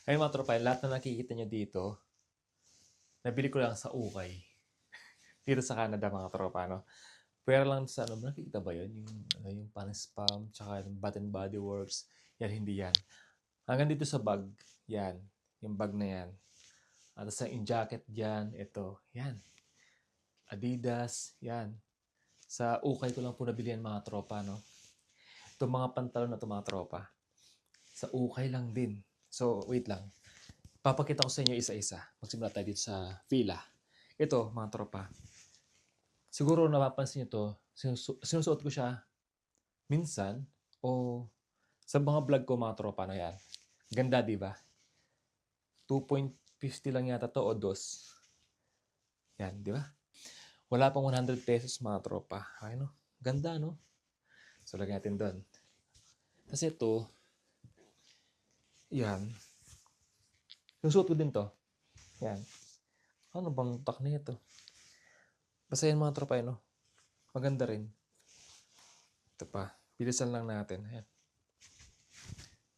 Ayun mga tropa, lahat na nakikita nyo dito, nabili ko lang sa ukay. Dito sa Canada mga tropa, no? Pero lang sa ano, nakikita ba yun? Yung pan spam, tsaka yung Bath and Body Works. Yan, hindi yan. Hanggang dito sa bag, yan. Yung bag na yan. At sa in jacket dyan, ito, yan. Adidas, yan. Sa ukay ko lang po nabili yan mga tropa, no? Itong mga pantalon na ito mga tropa. Sa ukay lang din. So, wait lang. Papakita ko sa inyo isa-isa. Magsimula tayo dito sa fila. Ito, mga tropa. Siguro napapansin nyo to, sinusuot ko siya minsan o sa mga vlog ko mga tropa na yan. Ganda, di ba? 2.50 lang yata to o dos. Yan, di ba? Wala pang 100 pesos mga tropa. Ay, no? Ganda, no? So, lagyan natin doon. Kasi ito, yan. Sinusuot ko din to. Yan. Ano bang tak na ito? Basta yan mga tropa, no? Maganda rin. Ito pa. Bilisan lang natin. Ayan.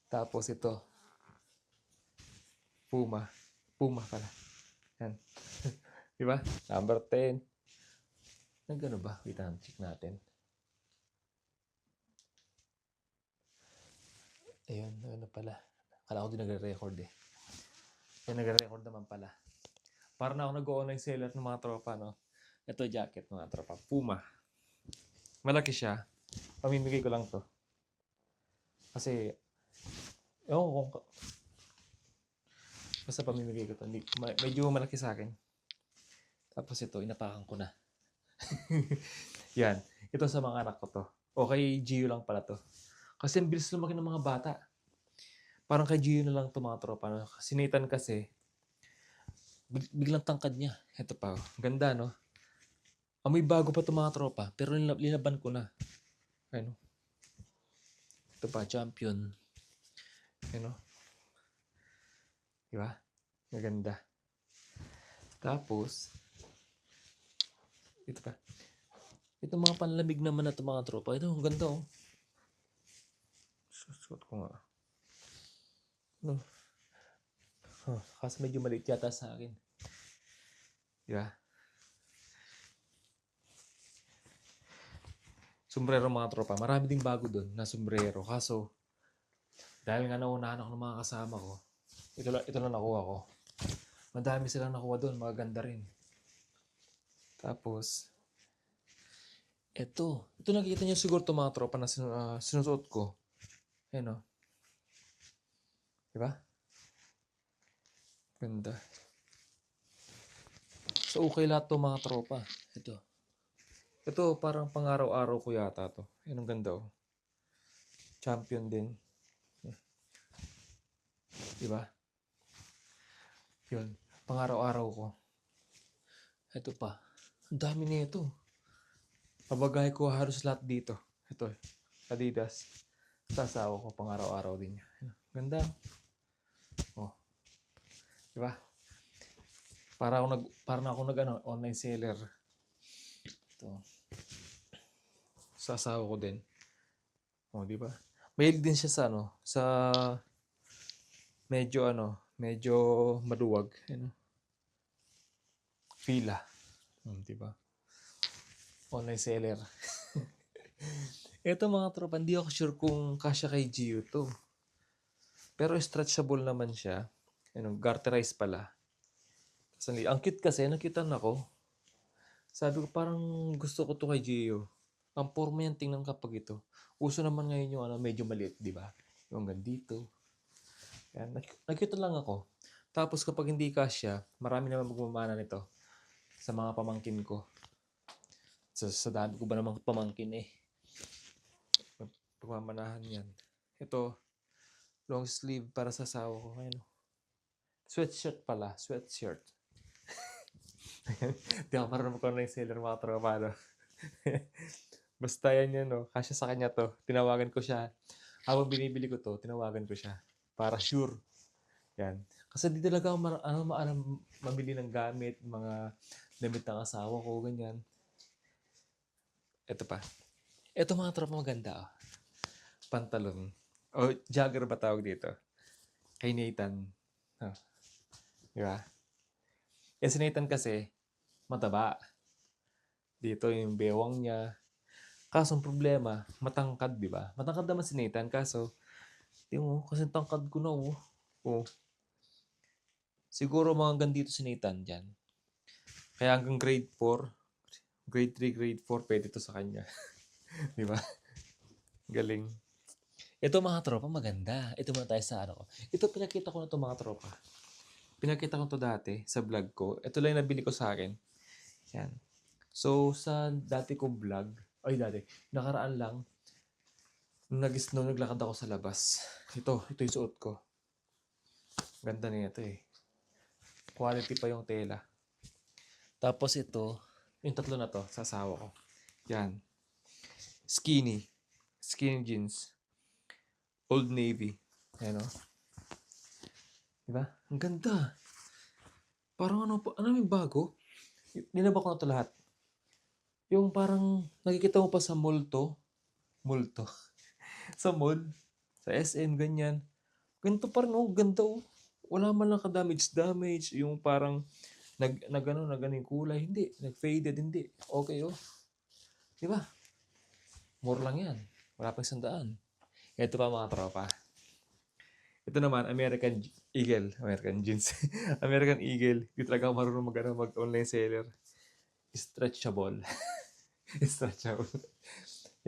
Tapos ito. Puma. Puma pala. Yan. Di ba? Number 10. Nagano ba? Wait lang. Check natin. Ayun. Ano pala. Kala ko din nagre-record eh. Yan, nagre-record naman pala. Para na ako nag-online seller ng mga tropa, no? Ito jacket mga tropa. Puma. Malaki siya. Pamimigay ko lang to. Kasi, ewan ko, basta pamimigay ko to. Medyo malaki sa akin. Tapos ito, inapakan ko na. Yan. Ito sa mga anak ko to. O kay Gio lang pala to. Kasi ang bilis lumaki ng mga bata. Parang kay Gio na lang to mga tropa. No? Si Nathan kasi, biglang tangkad niya. Ito pa. Ganda, no? Amoy bago pa to mga tropa. Pero linaban ko na. Ano? Ito pa, champion. Ano? Diba? Maganda. Tapos, ito pa. Ito mga panlamig naman na ito mga tropa. Ito, ang ganda oh. Susuot ko nga. No. Kasi medyo maliit yata sa akin. Diba? Sombrero mga tropa. Marami ding bago dun na sombrero. Kaso, dahil nga naunahan ako ng mga kasama ko, ito lang nakuha ko. Madami silang nakuha dun. Maganda rin. Tapos, ito nakikita niyo siguro ito mga tropa na sinusuot ko. Ayan o. Diba? Ganda. So, okay lahat to mga tropa. Ito parang pang-araw-araw ko yata to. Ayan, ang ganda oh. Champion din. Diba? Yun. Pang-araw-araw ko. Ito pa. Ang dami nito. Pabagay ko halos lahat dito. Ito. Adidas. Sasawa ko pang-araw-araw din. Ganda. Oh. Diba? Para ako nag online seller. Ito. Sasawa ko din. Oh, di ba? Mahilig din siya sa medyo maluwag, Fila. Di ba? Online seller. Ito mga tropa, hindi ako sure kung kasya kay Gio to. Pero stretchable naman siya. Garterized pala. Ang cute kasi, nakitan ako. Sabi ko parang gusto ko to kay Gio. Ang forma yan tingnan kapag ito. Uso naman ngayon yung medyo maliit, di ba? Yung hanggang dito. Yan, nakita lang ako. Tapos kapag hindi kasya, marami naman magmamana nito sa mga pamangkin ko. Sa dami ko ba namang pamangkin eh. Pagmamanahan yan. Ito, long sleeve para sa asawa ko. Ayun. Sweatshirt pala. Sweatshirt. Di ako marunong ko na yung seller mga tropa. No? Basta yan yan. No? Kasya sa kanya to. Tinawagan ko siya. Habang binibili ko to, tinawagan ko siya. Para sure. Yan. Kasi di talaga ako mamili ng gamit, mga damit ng asawa ko, ganyan. Ito pa. Ito mga tropa maganda. Oh. Pantalon. O, jogger ba tawag dito? Kay Nathan. Ah, di ba? Eh, si Nathan kasi, mataba. Dito yung bewang niya. Kaso ang problema, matangkad, di ba? Matangkad naman si Nathan, kaso, di mo, kasi tangkad ko na, oh. Oh, siguro mga hanggang dito si Nathan dyan. Kaya hanggang grade 4, grade 3, grade 4, pwede to sa kanya. Di ba? Galing. Ito mga tropa, maganda. Ito muna tayo sa ano ko. Ito pinakita ko na to mga tropa. Pinakita ko to dati sa vlog ko. Ito lang yung nabili ko sa akin. Yan. So, sa dati kong vlog, nakaraan lang, nung naglakad ako sa labas. Ito yung suot ko. Ganda niya ito eh. Quality pa yung tela. Tapos ito, yung tatlo na to, sa asawa ko. Yan. Skinny. Skinny jeans. Old Navy. Ayan o. Diba? Ang ganda. Parang ano yung bago? Nilaba ko na to lahat. Yung parang nakikita mo pa sa mall to. Mall to. Sa mall. Sa SM, ganyan. Ganito pa rin, oh. Ganda, oh. Wala man lang ka-damage. Yung parang nag yung kulay. Hindi. Nag-faded, hindi. Okay, oh. Diba? More lang yan. Wala pang 100. Ito pa mga tropa. Ito naman, American Eagle. American jeans. American Eagle. Hindi talaga ako marunong mag-online seller. Stretchable. Stretchable.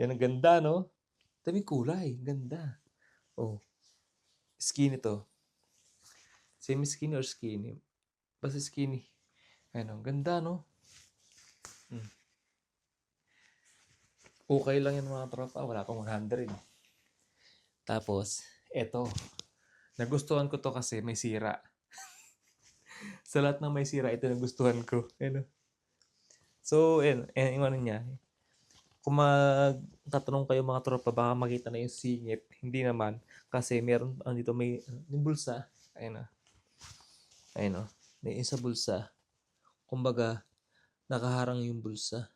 Yan, ang ganda, no? Dami kulay. Ganda. Oh. Skinny to. Semi-skinny or skinny? Basta skinny. Ano, ganda, no? Okay lang yan mga tropa. Wala pang 100. Tapos, eto. Nagustuhan ko to kasi may sira. Sa lahat ng may sira, ito nagustuhan ko. Ano? So, yung ano niya. Kung magtatanong kayo mga tropa, baka makita na yung singit. Hindi naman. Kasi meron, dito may bulsa. Ayun na. Ayun o. May isa bulsa. Kumbaga, nakaharang yung bulsa.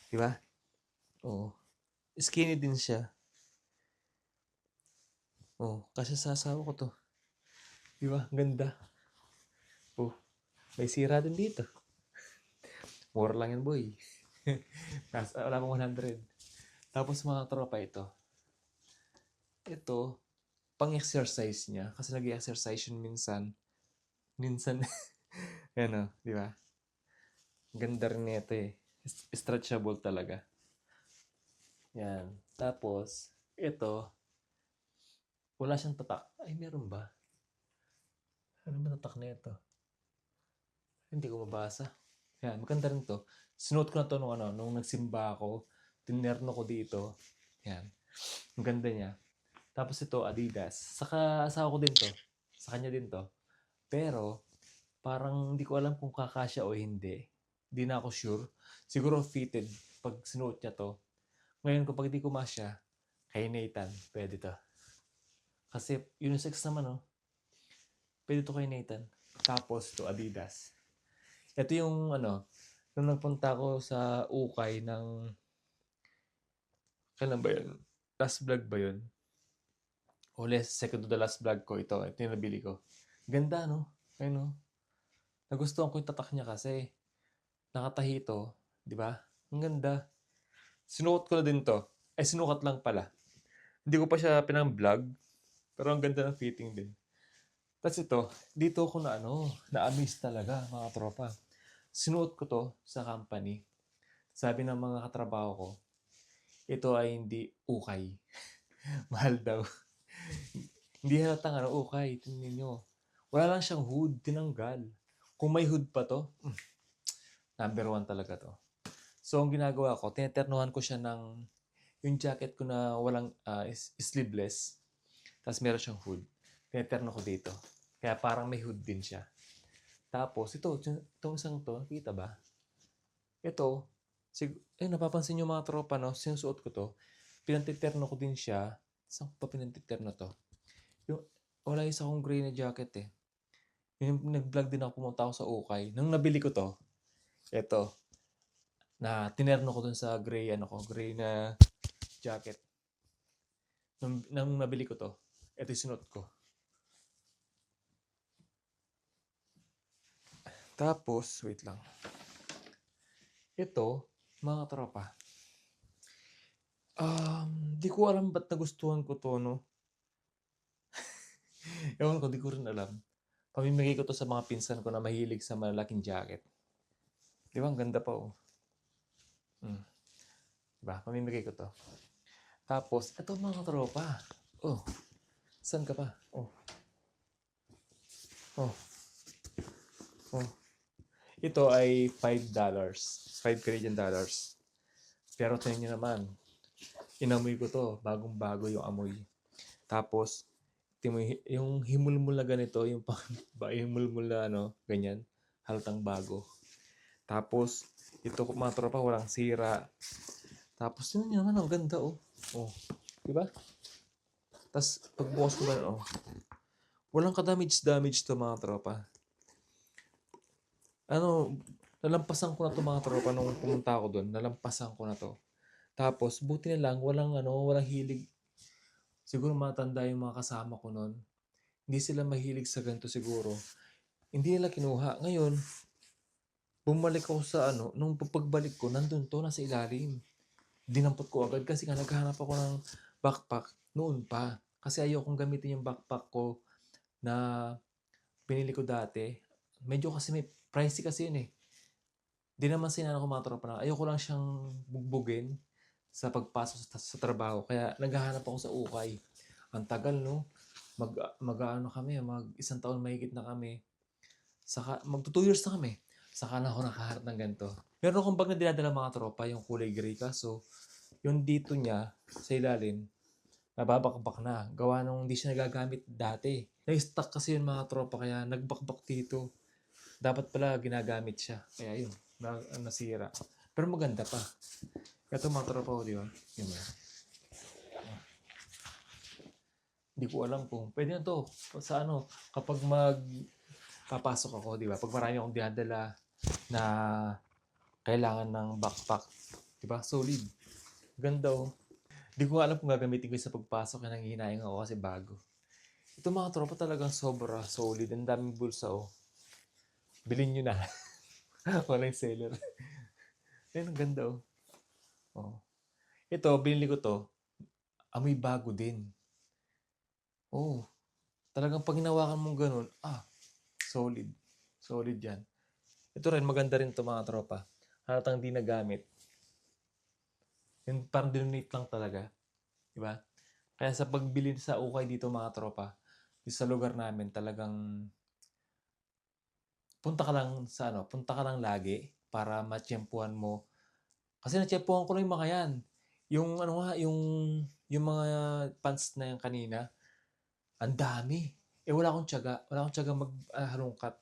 Diba? Oo. Skinny din siya. Oo. Kasi sa asawa ko to. Diba? Ganda. Oh. May sira din dito. Mura lang yan, boy. Wala pang 100. Tapos mga tropa ito. Ito, pang-exercise niya. Kasi nag-exercise yun minsan. Minsan. Yan o, di ba? Ganda rin nito eh. Stretchable talaga. Yan. Tapos, ito, wala siyang tatak. Ay, meron ba? Ano ba tatak na ito? Hindi ko mabasa. Yan, maganda rin to. Sinuot ko na to nung nagsimba ako. Tinerno ko dito. Yan. Ang ganda niya. Tapos ito, Adidas. Saka asawa ko din to. Sa kanya din to. Pero, parang hindi ko alam kung kakasya o hindi. Hindi na ako sure. Siguro fitted pag sinuot niya to. Ngayon, kapag hindi ko masya, kay Nathan, pwede to. Kasi unisex naman, oh. Pwede to kay Nathan. Tapos to Adidas. Ito yung nung nagpunta ako sa Ukay ng, kailan ba yun? Last vlog ba yun? O second to the last vlog ko ito. Ito yung nabili ko. Ganda, no? Ayun, no? Nagustuhan ko yung tatak niya kasi nakatahi ito. Di ba? Ang ganda. Sinuot ko na din to. Ay, sinukat lang pala. Hindi ko pa siya pinang-vlog. Pero ang ganda ng fitting din. Tapos ito, dito ako na-amaze talaga mga tropa. Sinuot ko to sa company. Sabi ng mga katrabaho ko, ito ay hindi ukay. Mahal daw. Hindi halatang ukay. Tingnan nyo. Wala lang siyang hood. Tinanggal. Kung may hood pa to, number 1 talaga to. So, ang ginagawa ko, tineternuhan ko siya ng yung jacket ko na walang sleeveless. Tapos meron siyang hood. Tineterno ko dito. Kaya parang may hood din siya. Tapos, itong isang to, kita ba? Ito, napapansin nyo mga tropa, no? Sinusuot ko to. Pinantiterno ko din siya. Saan ko pa pinantiterno to? Yung, wala isa akong gray na jacket eh. Yung nag-vlog din ako, pumunta ako sa Ukay. Nung nabili ko to, ito, na tinerno ko dun sa gray na jacket. Nung nabili ko to, ito yung sinuot ko. Tapos, wait lang. Ito, mga tropa. Di ko alam ba't nagustuhan ko to, no? Ewan ko, di ko rin alam. Pamimigay ko to sa mga pinsan ko na mahilig sa malalaking jacket. Di ba? Ang ganda pa, oh. Diba? Pamimigay ko to. Tapos, ito mga tropa. Oh, saan ka pa? Oh, oh, oh. Ito ay $5. $5 Canadian. Pero tingnan nyo naman, inamoy ko to. Bagong-bago yung amoy. Tapos, yung himulmul na ganito, yung himulmul na ano, ganyan, halatang bago. Tapos, ito mga tropa, walang sira. Tapos, yun naman, ang ganda, oh. Oh, diba? Tapos, pagbukas ko ba, oh, walang ka-damage to mga tropa. Nalampasan ko na to mga tropa nung pumunta ako doon. Nalampasan ko na to. Tapos, buti na lang, walang hilig. Siguro matanda yung mga kasama ko noon. Hindi sila mahilig sa ganito siguro. Hindi nila kinuha. Ngayon, bumalik ako sa nung pagbalik ko, nandun to, nasa ilalim. Dinampot ko agad kasi nga naghahanap ako ng backpack noon pa. Kasi ayokong gamitin yung backpack ko na pinili ko dati. Medyo kasi may pricey kasi yun eh. Di naman sinana ko mga tropa na ayoko lang siyang bugbugin sa pagpasok sa trabaho. Kaya naghahanap ako sa ukay. Ang tagal, no? Mag-ano kami, isang taon mahigit na kami. Saka, magto 2 years na kami. Saka na ako nakaharap ng ganito. Meron akong bag na dinadala mga tropa, yung kulay gray ka. So, yung dito niya, sa ilalim, nababakbak na. Gawa nung hindi siya nagagamit dati. Na-stuck kasi yung mga tropa, kaya nagbakbak dito. Dapat pala ginagamit siya. Kaya yun, nasira. Pero maganda pa. Ito mga tropa ko, di ba? Yun ba? Hindi ko alam kung pwede na to. Sa kapag papasok ako, di ba? Pag marami akong dinadala na kailangan ng backpack, di ba? Solid. Ganda, oh. Di ko alam kung gagamitin ko sa pagpasok. Kaya nanghihinayang ako kasi bago. Ito mga tropa talagang sobra solid. Ang daming bulsa, oh. Bilhin nyo na. Walang seller. Ayun, ang ganda, oh. Oh. Ito, binili ko to. Amoy bago din. Oh. Talagang pag hinawakan mong ganun, solid. Solid yan. Ito rin, maganda rin to mga tropa. Halatang di nagamit. Yung parang dinonate lang talaga. Diba? Kaya sa pagbili sa ukay dito mga tropa, sa lugar namin talagang punta ka lang lagi para matsyempuhan mo. Kasi natsyempuhan ko lang yung mga yan. Yung mga pants na yan kanina, ang dami. Wala akong tiyaga maghalongkat.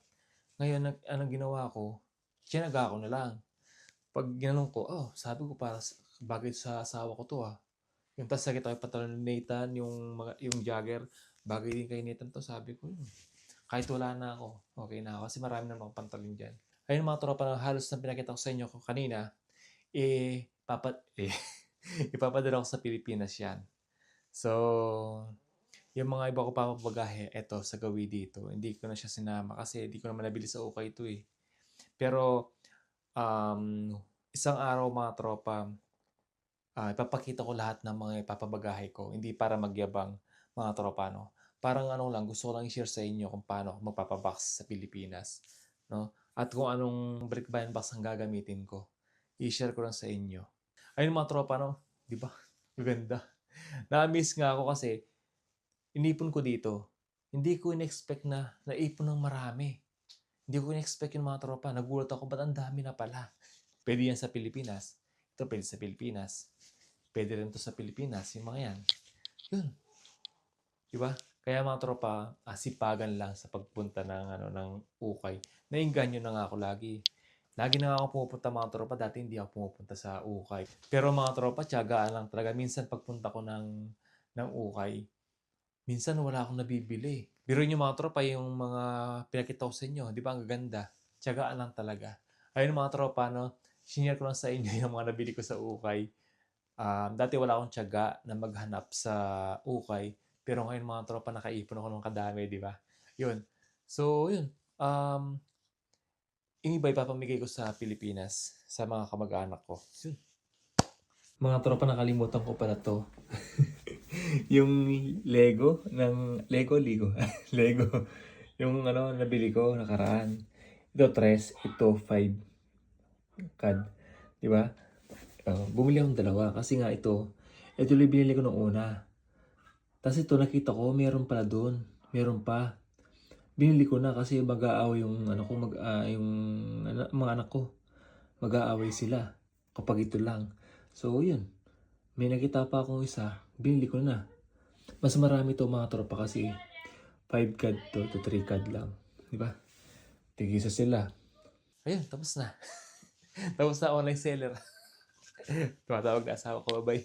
Ngayon, anong ginawa ko, tiyanaga ko na lang. Pag ginanong ko, sabi ko para bagay sa asawa ko to ah. Yung tas nakita ko yung pantalon ni Nathan, yung jogger, bagay din kay Nathan to, sabi ko yun. Kahit wala na ako, okay na ako kasi marami na akong pantalon dyan. Ayun mga tropa na halos na pinakita ko sa inyo kanina, ipapadala ko sa Pilipinas yan. So, yung mga iba ko papabagahe, eto, sa gawi dito. Hindi ko na siya sinama kasi hindi ko naman nabili sa ukay ito eh. Pero, isang araw mga tropa, ipapakita ko lahat ng mga ipapabagahe ko. Hindi para magyabang mga tropa, no? Parang lang, gusto ko lang i-share sa inyo kung paano ako magpapabox sa Pilipinas. No? At kung anong brick bind box ang gagamitin ko. I-share ko lang sa inyo. Ayun mga tropa, no? Di ba? Maganda. Na-miss nga ako kasi inipon ko dito. Hindi ko in-expect na naipon ng marami. Hindi ko in-expect yung mga tropa. Nagulat ako, ba't ang dami na pala? Pwede yan sa Pilipinas. Ito pwede sa Pilipinas. Pwede rin to sa Pilipinas. Yung mga yan. Yun. Diba? Kaya mga tropa, sipagan lang sa pagpunta ng ukay. Nainganyo na nga ako lagi. Lagi na nga ako pumupunta mga tropa. Dati hindi ako pumupunta sa ukay. Pero mga tropa, tiyagaan lang talaga. Minsan pagpunta ko ng ukay, minsan wala akong nabibili. Biro nyo mga tropa, yung mga pinakita ko sa inyo. Di ba? Ang ganda. Tiyagaan lang talaga. Ayun mga tropa, no? Sinare ko lang sa inyo yung mga nabili ko sa ukay. Dati wala akong tiyaga na maghanap sa ukay. Pero ngayon mga tropa, nakaipon ako ng kadami, di ba? Yun. So, yun. Yung iba ipapamigay ko sa Pilipinas, sa mga kamag-anak ko. Yun. Mga tropa, nakalimutan ko pala 'to. Yung Lego. Lego. Yung ano, nabili ko nakaraan. Ito 3, ito 5 CAD. 'Di ba? Bumili akong dalawa kasi nga ito yung binili ko nung una. Tapos ito nakita ko, meron pala doon. Meron pa. Binili ko na kasi mag-aaway yung ano ko, mga anak ko. Mag-aaway sila kapag ito lang. So, yun. May nakita pa akong isa, binili ko na. Mas marami to mga tropa kasi 5 CAD to 3 CAD lang. Di ba? Tigisa sila. Ayun, tapos na. Tapos na online seller. Tumatawag na asawa ko, bye.